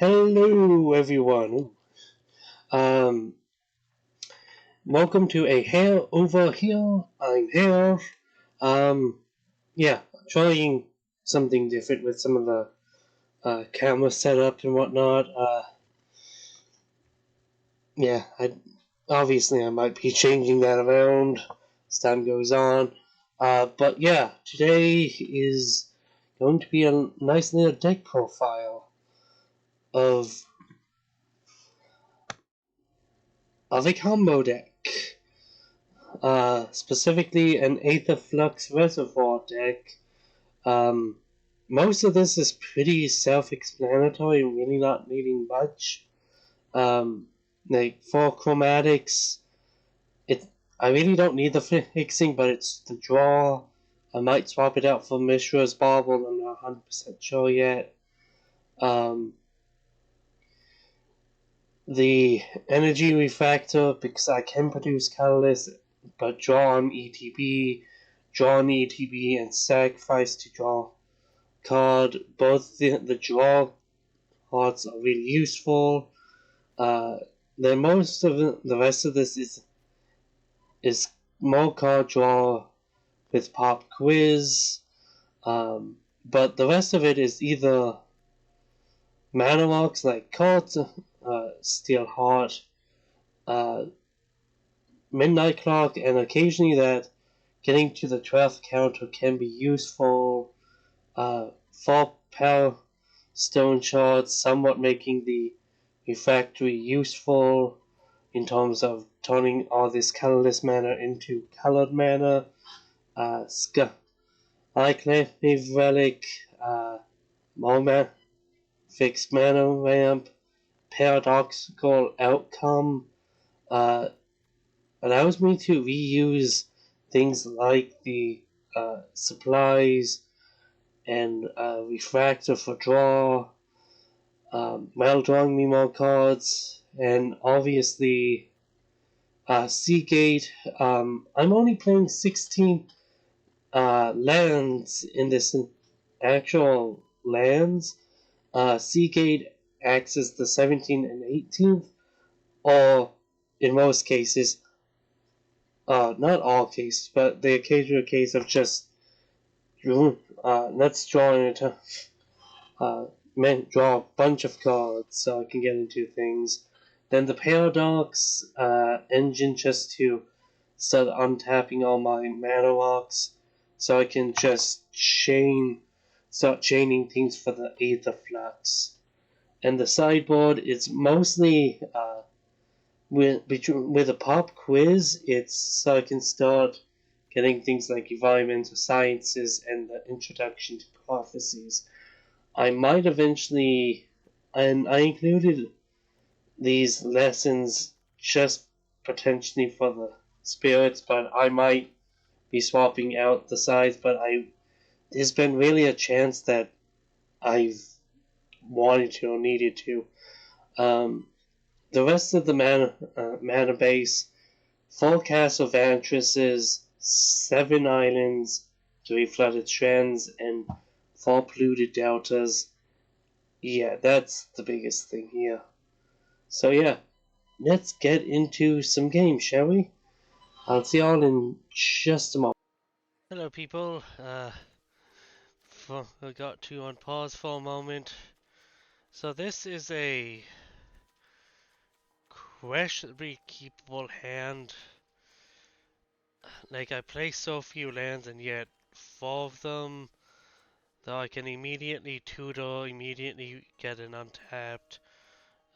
Hello, everyone. Um, Welcome to a Hare over here. I'm Hare. Um, yeah, trying something different with some of the camera setup and whatnot. Yeah, obviously I might be changing that around as time goes on. But yeah, today is going to be a nice little deck profile of a combo deck. Specifically an Aetherflux Reservoir deck. Um, Most of this is pretty self-explanatory and really not needing much. Like for chromatics, I really don't need the fixing, but it's the draw. I might swap it out for Mishra's Bauble. I'm not 100% sure yet. The energy refactor, because I can produce colorless, but draw on ETB, and sacrifice to draw card. Both the draw cards are really useful. Then most of the rest of this is more card draw with pop quiz. But the rest of it is either mana locks like cards, Steel Heart, Midnight Clock, and occasionally that getting to the 12th counter can be useful. 4 Power Stone Shards, somewhat making the refractory useful in terms of turning all this colorless mana into colored mana. Iclave Relic, Moment, Fixed Mana Ramp, Paradoxical Outcome, allows me to reuse things like the supplies and refractor for draw, while drawing me more cards, and obviously Seagate. I'm only playing 16 lands in this actual lands. Seagate acts as the 17th and 18th, or in most cases, not all cases, but the occasional case of just let's draw into draw a bunch of cards so I can get into things. Then the Paradox engine just to start untapping all my mana locks so I can just start chaining things for the Aetherflux. And the sideboard is mostly with a pop quiz. It's so I can start getting things like environmental sciences and the introduction to prophecies. I might eventually, and I included these lessons just potentially for the spirits, but I might be swapping out the sides. But there's been really a chance that I've wanted to or needed to. The rest of the mana base: 4 Castle Vantresses, 7 Islands, 3 Flooded Strands, and 4 Polluted Deltas. Yeah, that's the biggest thing here. So yeah, let's get into some games, shall we? I'll see y'all in just a moment. Hello, people. I got to on pause for a moment. So this is a questionably keepable hand. Like I play so few lands, and yet 4 of them that I can immediately tutor, immediately get an untapped.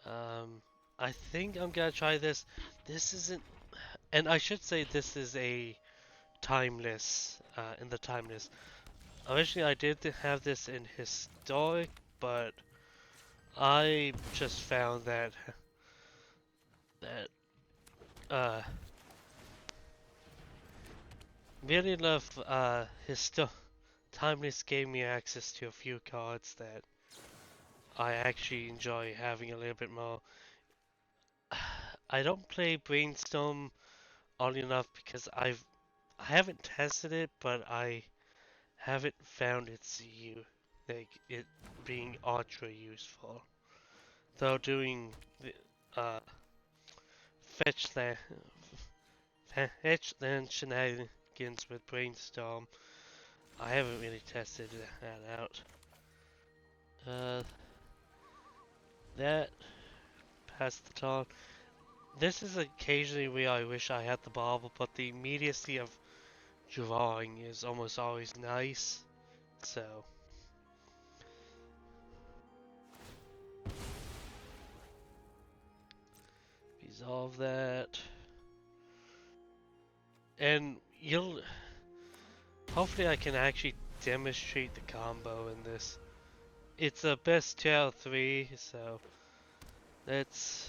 Um, I think I'm gonna try this. This isn't, and I should say this is a timeless. In the timeless. Originally, I did have this in historic, but I just found that uh really love Timeless gave me access to a few cards that I actually enjoy having a little bit more. I don't play Brainstorm all enough because I haven't tested it, but I haven't found it being ultra useful. though doing the fetch land, fetch land shenanigans with Brainstorm, I haven't really tested that out. That passed the time. This is occasionally where I wish I had the bauble, but the immediacy of drawing is almost always nice. So resolve that. And you'll hopefully I can actually demonstrate the combo in this. It's a best 2 out of 3, so let's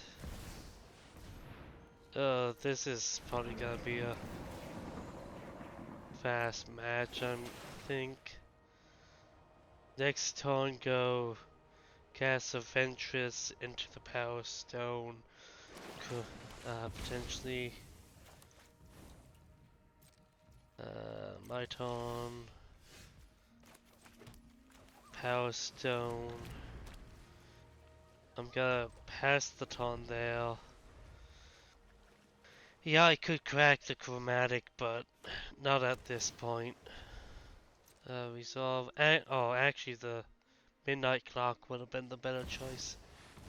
this is probably gonna be a fast match, I think. Next turn go cast a Ventress into the Power Stone. Potentially my turn. Power Stone. I'm gonna pass the turn there. Yeah, I could crack the chromatic, but not at this point. Resolve. Oh, actually, the midnight clock would have been the better choice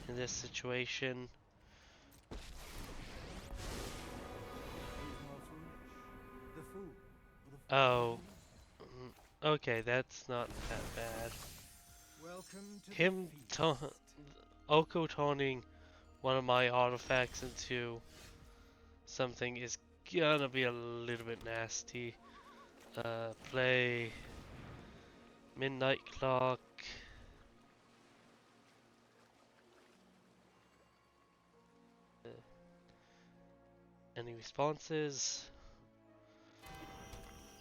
in this situation. Oh, okay, that's not that bad. Him, Oko turning one of my artifacts into something is gonna be a little bit nasty. Play midnight clock. Any responses?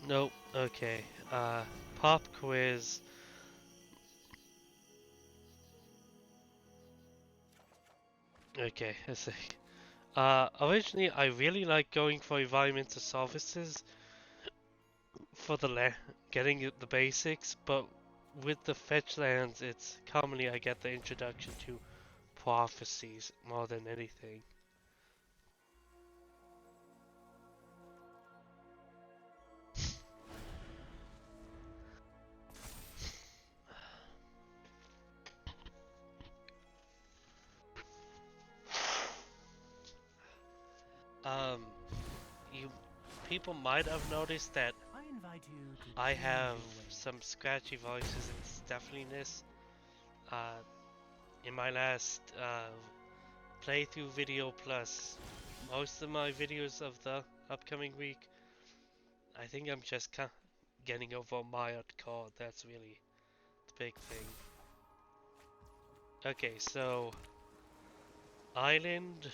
Nope. Okay. Pop quiz. Okay, let's see. Originally I really like going for environmental services for the getting the basics, but with the fetch lands, it's commonly I get the introduction to prophecies more than anything. Um, you people might have noticed that I have some scratchy voices and stuffiness. In my last playthrough video plus most of my videos of the upcoming week, I think I'm just getting over my card. That's really the big thing. Okay, so island,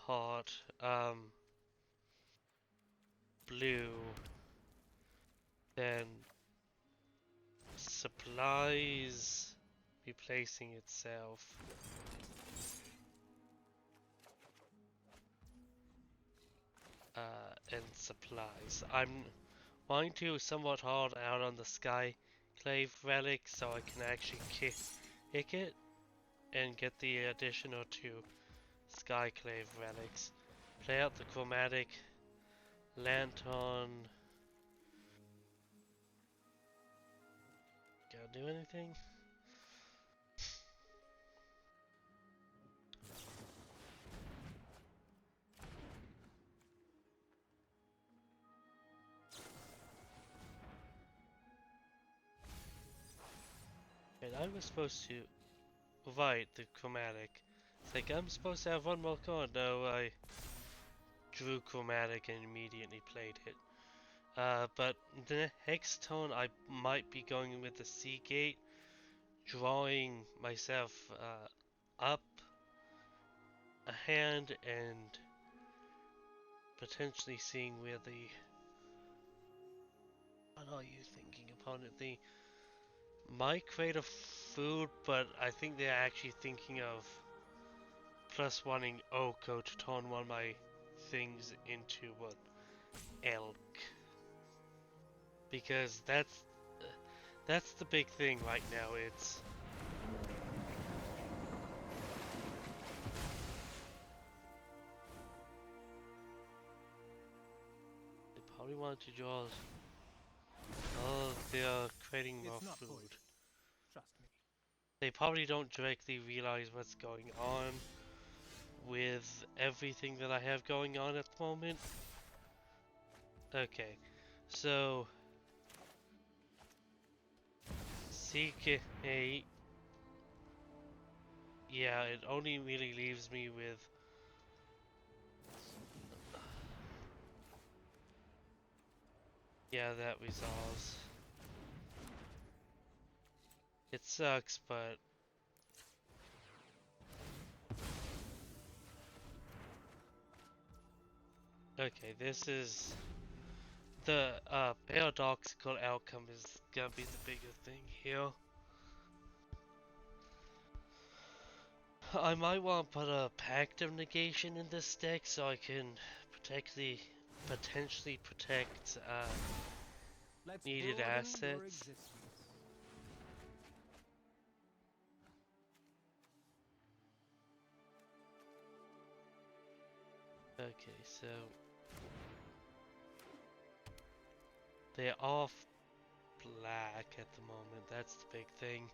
heart, blue, then supplies replacing itself. And supplies. I'm wanting to somewhat hard out on the Skyclave relic so I can actually kick it and get the additional 2 Skyclave relics. Play out the chromatic lantern. Gotta do anything? And I was supposed to write the chromatic. It's like I'm supposed to have one more card. No, I drew chromatic and immediately played it. But the next turn I might be going with the Seagate, drawing myself up a hand and potentially seeing where the... What are you thinking upon it? They might create a food, but I think they're actually thinking of plus wanting Oko to turn one of my things into what? Elk. Because That's the big thing right now. It's they probably want to draw. Oh, they're creating more It's not food. poison. Trust me. They probably don't directly realize what's going on with everything that I have going on at the moment. Okay, so CK, yeah, it only really leaves me with. Yeah, that resolves. It sucks, but okay, this is the paradoxical outcome is gonna be the bigger thing here. I might want to put a Pact of Negation in this deck so I can potentially protect Let's needed broaden your assets. existence. Okay, so they're off black at the moment. That's the big thing.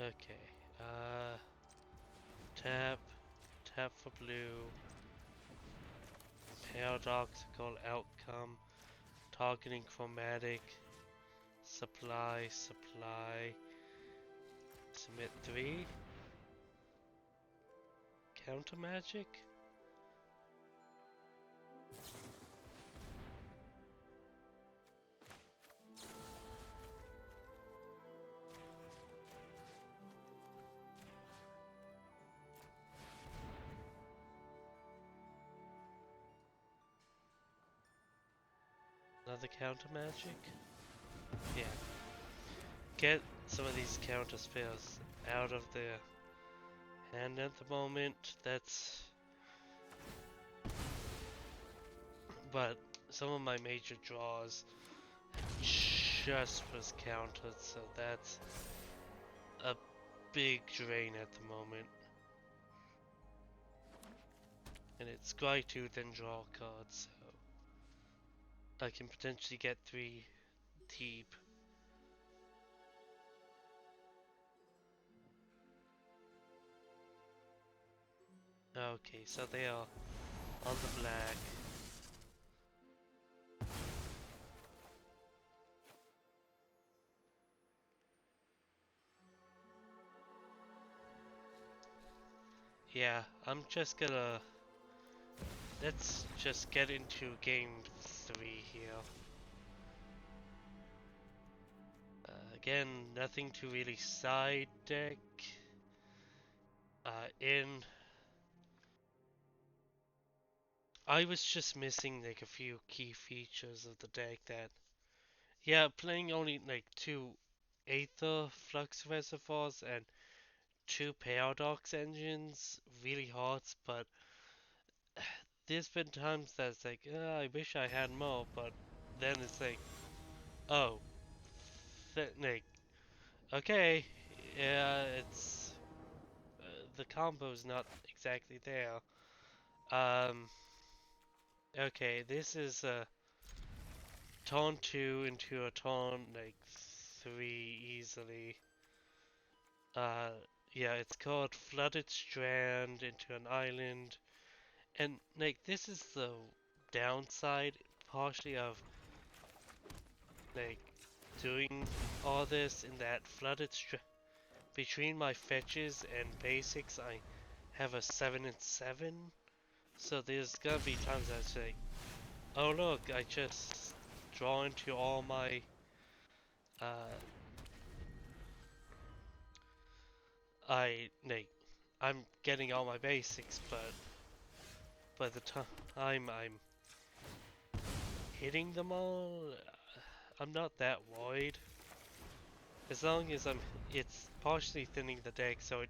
Okay, tap, tap for blue, paradoxical outcome, targeting chromatic, supply, submit 3, counter magic? Another counter magic? Yeah. Get some of these counter spells out of their hand at the moment. That's. But some of my major draws just was countered, so that's a big drain at the moment. And it's Sky2 then draw cards, so I can potentially get 3 deep. Okay, so they are on the black. Yeah, I'm just gonna. Let's just get into game 3 here. Again, nothing to really side deck. In. I was just missing like a few key features of the deck that. Yeah, playing only like 2 Aetherflux reservoirs and 2 Paradox engines really hurts, but there's been times that it's like, I wish I had more, but then it's like, oh, like, okay, yeah, it's the combo's not exactly there. Um, okay, this is a turn 2 into a turn like 3 easily. Uh, yeah, it's called Flooded Strand into an island. And like this is the downside partially of like doing all this in that between my fetches and basics I have a 7 and 7. So there's gonna be times I say, oh look, I just draw into all my uh like I'm getting all my basics, but by the time I'm hitting them all, I'm not that worried. As long as it's partially thinning the deck, so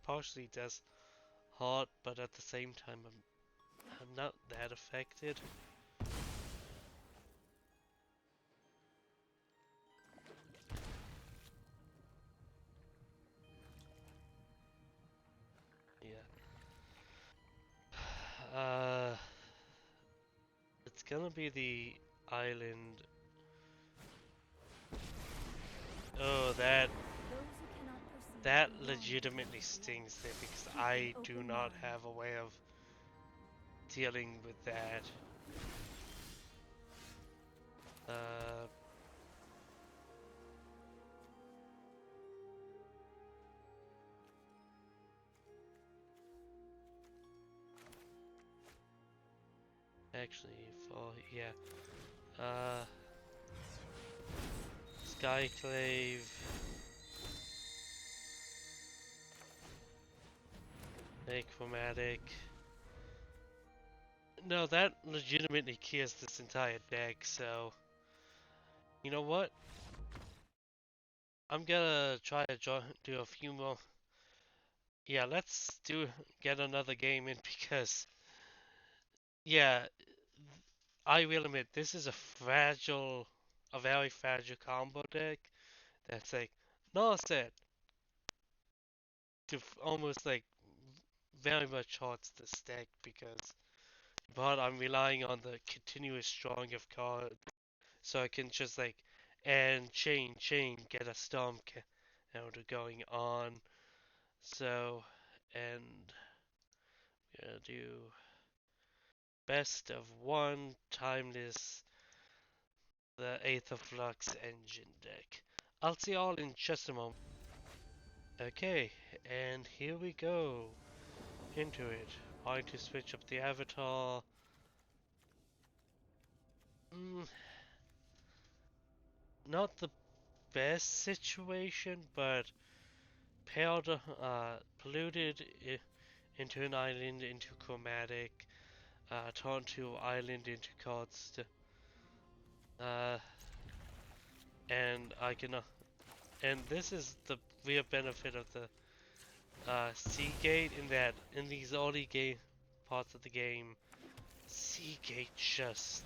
partially does hurt, but at the same time I'm not that affected. Yeah. It's gonna be the island. Oh, that legitimately stings there because I do not have a way of dealing with that. Uh, Actually, yeah. Skyclave. Achromatic. No, that legitimately kills this entire deck, so... You know what? I'm gonna try to do a few more... Yeah, let's get another game in because... Yeah, I will admit, this is a very fragile combo deck that's like, no set to almost like very much hurts this deck because, but I'm relying on the continuous drawing of cards so I can just like, and chain, get a stomp counter going on. So, and we're gonna do best of one timeless the Aetherflux engine deck. I'll see y'all in just a moment. Okay, and here we go into it. Going to switch up the avatar. Mm, not the best situation, but paired, polluted into an island into chromatic, turn to island into cards, uh, and I can, and this is the real benefit of the Seagate in that in these early game parts of the game, Seagate just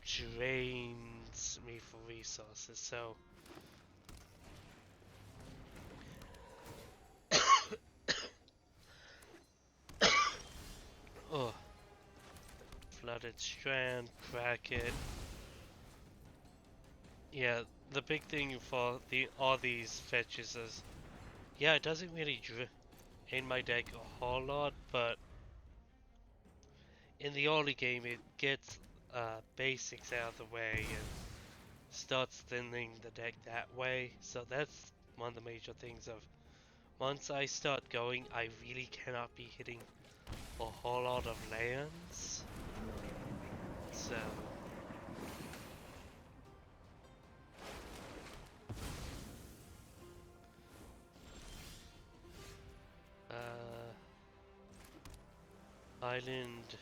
drains me for resources. So oh, flooded strand, crack it. Yeah, the big thing for all these fetches is, yeah, it doesn't really drain my deck a whole lot, but in the early game it gets basics out of the way and starts thinning the deck that way. So that's one of the major things of once I start going, I really cannot be hitting a whole lot of lands. So island,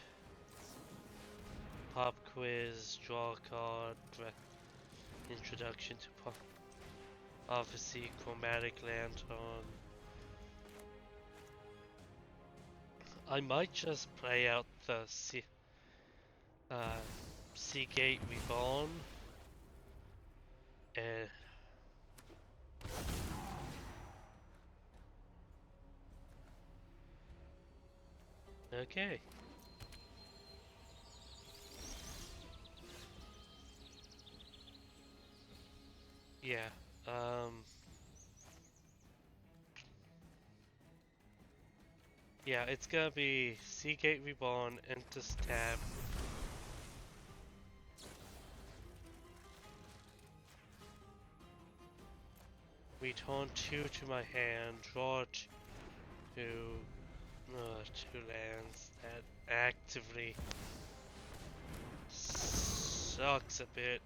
pop quiz, draw a card, introduction to prophecy, chromatic lantern. I might just play out the Seagate Reborn. Uh, okay. Yeah. Yeah, it's gonna be Seagate Reborn, Enter Tab. Return 2 to my hand, draw 2 lands. That actively sucks a bit.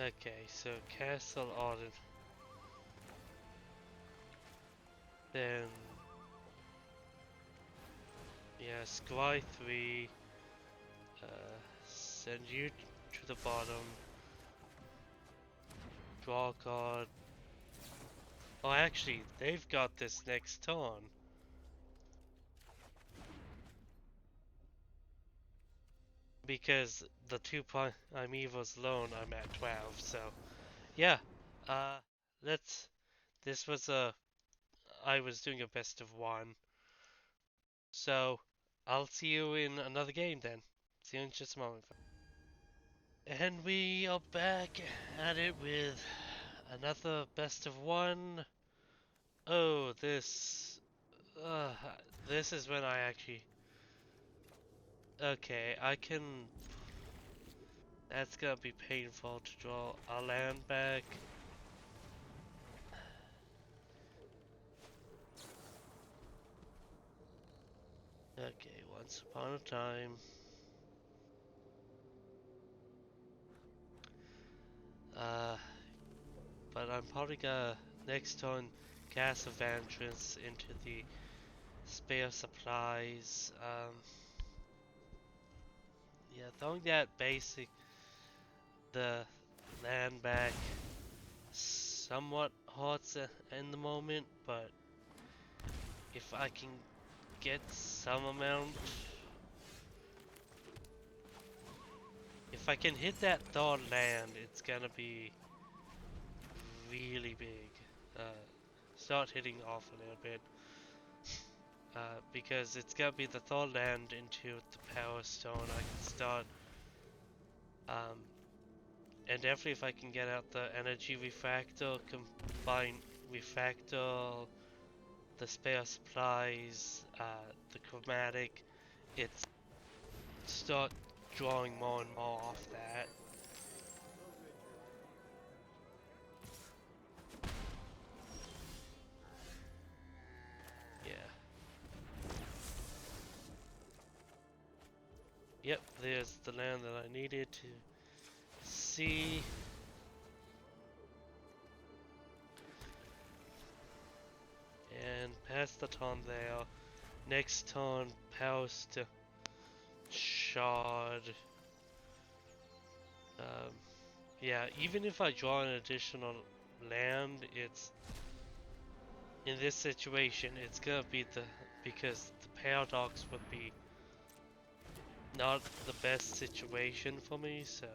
Okay, so Castle Auden. Then, yeah, Scry 3. Uh, send you to the bottom. Draw a card. Oh, actually, they've got this next turn. Because the two Primeval alone, I'm at 12, so yeah. Uh, let's. This was a. I was doing a best of one. So, I'll see you in another game then. See you in just a moment. And we are back at it with another best of one. Oh, this. Uh, this is when I actually. Okay, I can. That's gonna be painful to draw a land back. Okay, once upon a time. Uh, but I'm probably gonna next turn cast of entrance into the spare supplies. Yeah, throwing that basic the land back somewhat hurts in the moment, but if I can get some amount, if I can hit that third land, it's gonna be really big. Start hitting off a little bit. Because it's gonna be the third land into the power stone. I can start, um, and definitely if I can get out the energy refractor, combine refractor, the spare supplies, the chromatic, it's start drawing more and more off that. Yeah. Yep, there's the land that I needed to see. And pass the turn there. Next turn, powers to shard. Yeah, even if I draw an additional land, it's in this situation, it's gonna be because the paradox would be not the best situation for me, so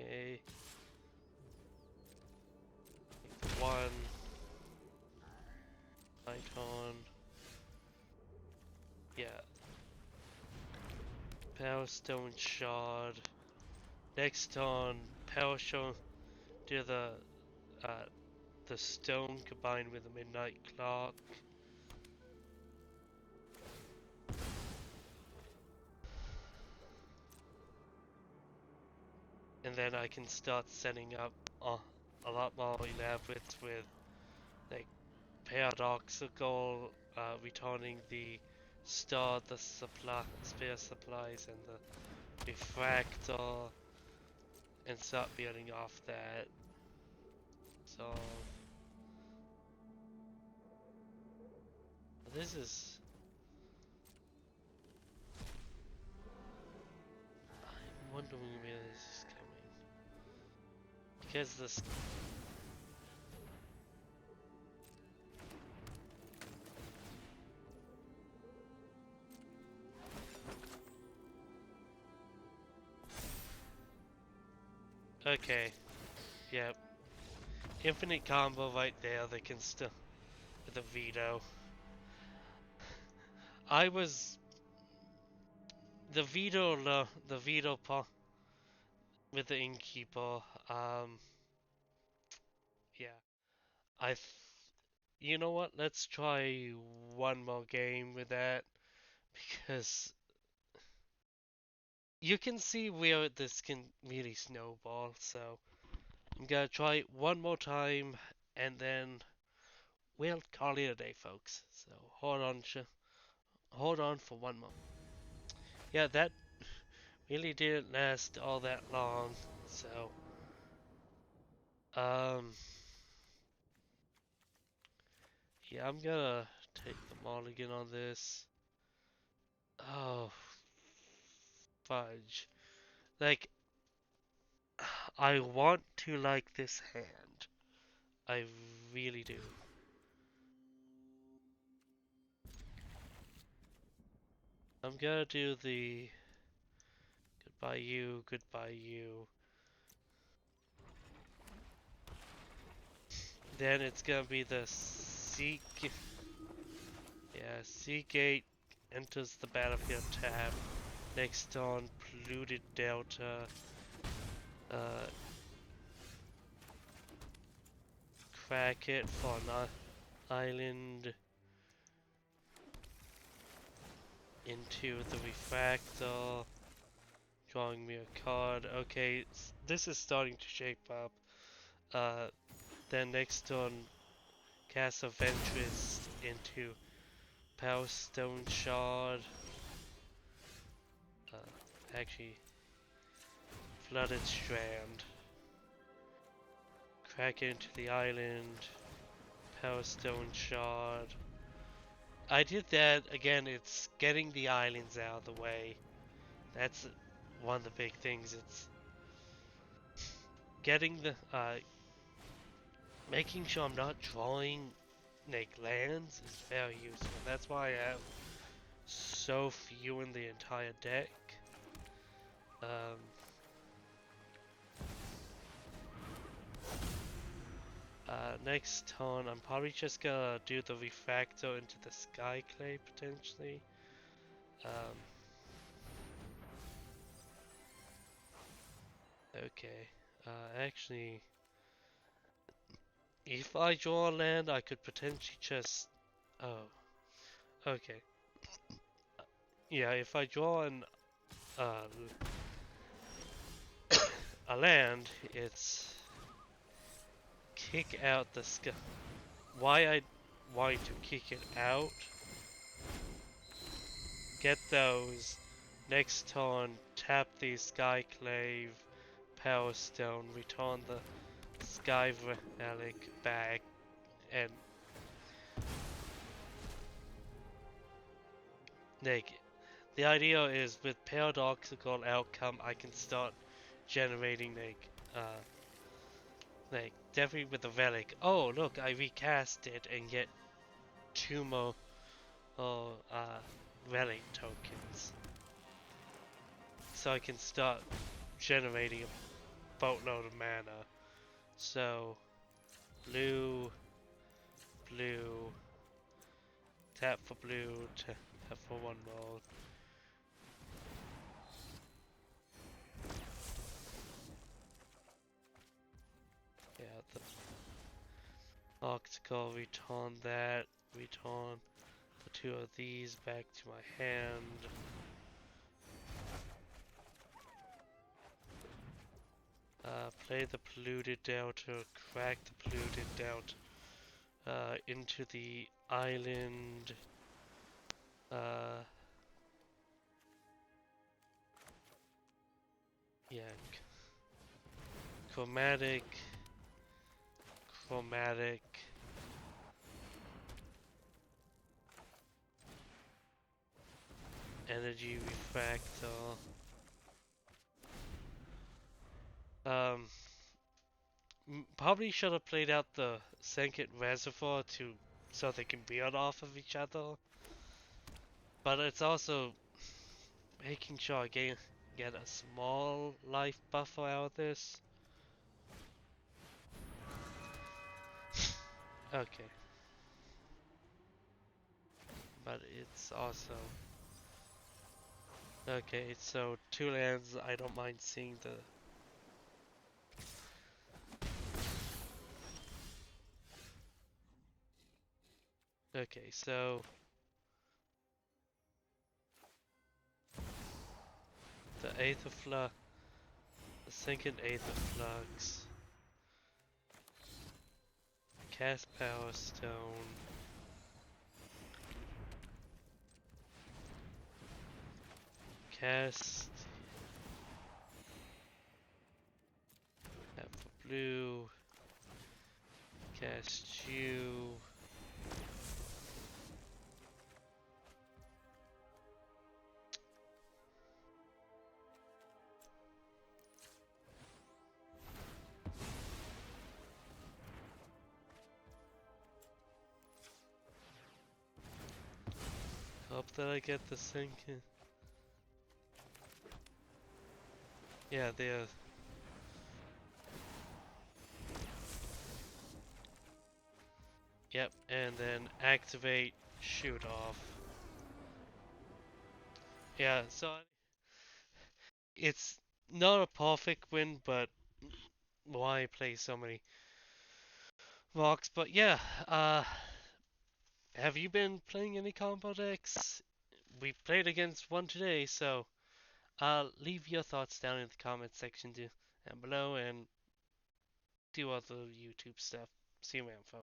okay. One icon. Yeah. Power Stone Shard. Next turn, Power Stone do uh the stone combined with the Midnight Clock. And then I can start setting up a lot more elaborate with like paradoxical, returning the star, the spare supplies, and the refractor, and start building off that. So this is. I'm wondering where this is coming because this. Okay, yep. Infinite combo right there. They can still with a veto. I was the veto with the innkeeper. Yeah. I. You know what? Let's try one more game with that because you can see where this can really snowball. So I'm gonna try it one more time and then we'll call it a day, folks. So hold on for one more. Yeah, that really didn't last all that long, so yeah, I'm gonna take the mulligan on this. Oh, fudge. Like, I want to like this hand. I really do. I'm gonna do the goodbye you. Then it's gonna be the Seek. Yeah, Seagate enters the battlefield tab. Next on Polluted Delta. Uh, Crack it for an island into the refractor. Drawing me a card. Okay, this is starting to shape up. Then next on cast a Ventress into Power Stone Shard. Actually, Flooded Strand. Crack into the island. Power Stone Shard. I did that again. It's getting the islands out of the way. That's one of the big things. It's getting the making sure I'm not drawing like lands is very useful. That's why I have so few in the entire deck. Um, Next turn, I'm probably just gonna do the refractor into the Skyclay potentially. Okay. Actually, if I draw a land, I could potentially just. Oh, okay. Yeah, if I draw uh, a land, it's kick out the sky. Why I want to kick it out? Get those. Next turn, tap the Skyclave, Power Stone, return the Sky Relic back, and like the idea is with paradoxical outcome, I can start generating like definitely with the relic. Oh look, I recast it and get two more relic tokens, so I can start generating a boatload of mana. So blue, blue, tap for blue, tap for one more. Yeah, the Octical, return that, return the two of these back to my hand. Play the Polluted Delta, crack the Polluted Delta into the island. Yeah, chromatic, chromatic. Energy refractor. Probably should have played out the second reservoir so they can build off of each other. But it's also making sure I get a small life buffer out of this. Okay. But it's also... Okay, so two lands, I don't mind seeing the... Okay, so... The Aetherflux... The second Aetherflux... Cast Power Stone... Cast blue, cast you. Hope that I get the sync. Yeah, there. Yep, and then activate shoot off. Yeah, so it's not a perfect win, but why play so many rocks? But yeah, have you been playing any combo decks? We played against one today, so leave your thoughts down in the comment section down below and do other YouTube stuff. See you, man, folks.